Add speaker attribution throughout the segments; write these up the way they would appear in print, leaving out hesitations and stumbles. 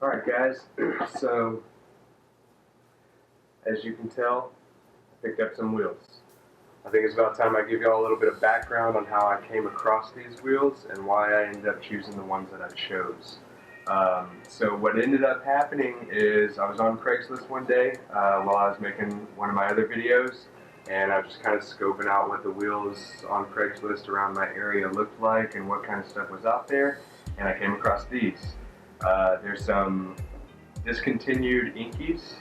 Speaker 1: Alright guys, so as you can tell, I picked up some wheels. I think it's about time I give y'all a little bit of background on how I came across these wheels and why I ended up choosing the ones that I chose. So what ended up happening is I was on Craigslist one day while I was making one of my other videos, and I was just kind of scoping out what the wheels on Craigslist around my area looked like and what kind of stuff was out there, and I came across these. There's some discontinued Inkies.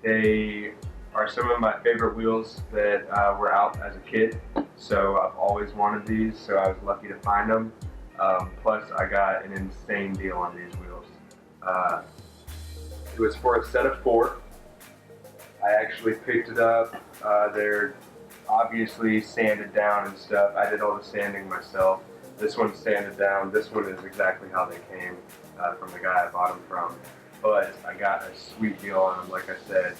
Speaker 1: They are some of my favorite wheels that were out as a kid, so I've always wanted these, so I was lucky to find them. Plus, I got an insane deal on these wheels. It was for a set of 4. I actually picked it up. They're obviously sanded down and stuff. I did all the sanding myself. This one's sanded down. This one is exactly how they came from the guy I bought them from. But I got a sweet deal on them, like I said.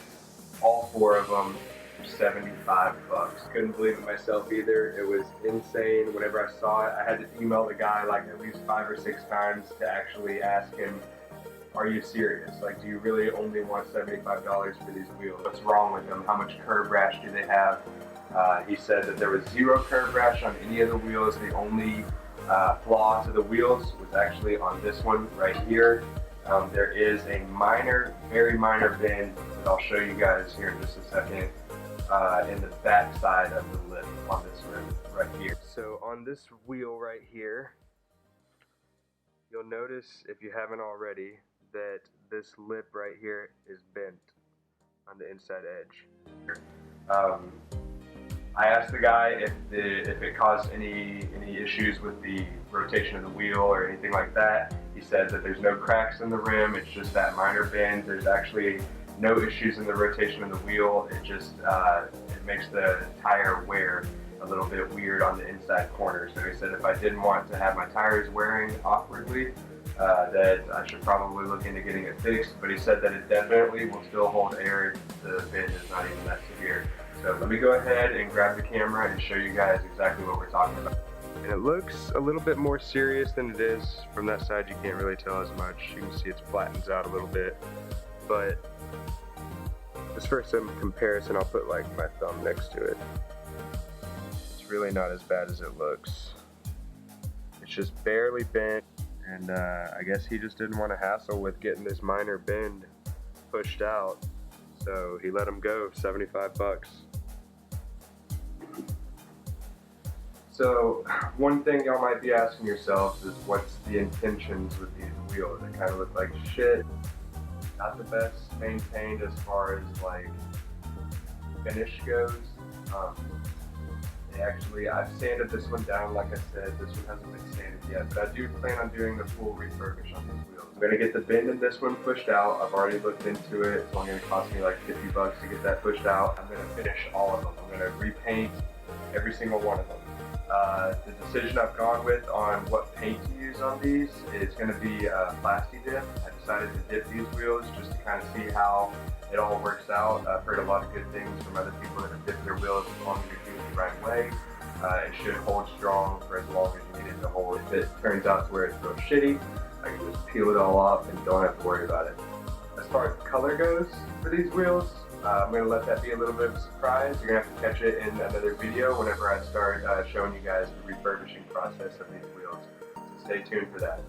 Speaker 1: All 4 of them for 75 bucks. Couldn't believe it myself either. It was insane. Whenever I saw it, I had to email the guy like at least 5 or 6 times to actually ask him, are you serious? Like, do you really only want $75 for these wheels? What's wrong with them? How much curb rash do they have? He said that there was 0 curb rash on any of the wheels. The only flaw to the wheels was actually on this one right here. There is a minor, very minor bend that I'll show you guys here in just a second in the back side of the lip on this rim right here. So on this wheel right here, you'll notice, if you haven't already, that this lip right here is bent on the inside edge. I asked the guy if it caused any issues with the rotation of the wheel or anything like that. He said that there's no cracks in the rim, it's just that minor bend. There's actually no issues in the rotation of the wheel. It just it makes the tire wear a little bit weird on the inside corner. So he said if I didn't want to have my tires wearing awkwardly, that I should probably look into getting it fixed. But he said that it definitely will still hold air if the bend is not even that severe. So let me go ahead and grab the camera and show you guys exactly what we're talking about. And it looks a little bit more serious than it is. From that side you can't really tell as much. You can see it flattens out a little bit. But just for some comparison, I'll put like my thumb next to it. It's really not as bad as it looks. It's just barely bent, and I guess he just didn't want to hassle with getting this minor bend pushed out. So he let him go, 75 bucks. So one thing y'all might be asking yourselves is what's the intentions with these wheels? They kind of look like shit. Not the best maintained as far as like finish goes. I've sanded this one down, like I said. This one hasn't been sanded yet, but I do plan on doing the full refurbish on these wheels. I'm gonna get the bend in this one pushed out. I've already looked into it. It's only gonna cost me like 50 bucks to get that pushed out. I'm gonna finish all of them. I'm gonna repaint every single one of them. The decision I've gone with on what paint to use on these is going to be Plasti Dip. I decided to dip these wheels just to kind of see how it all works out. I've heard a lot of good things from other people that have dipped their wheels as long as you're doing it the right way. It should hold strong for as long as you need it to hold. If it turns out to where it's real shitty, I can just peel it all off and don't have to worry about it. As far as color goes for these wheels, I'm going to let that be a little bit of a surprise. You're going to have to catch it in another video whenever I start showing you guys the refurbishing process of these wheels. So stay tuned for that.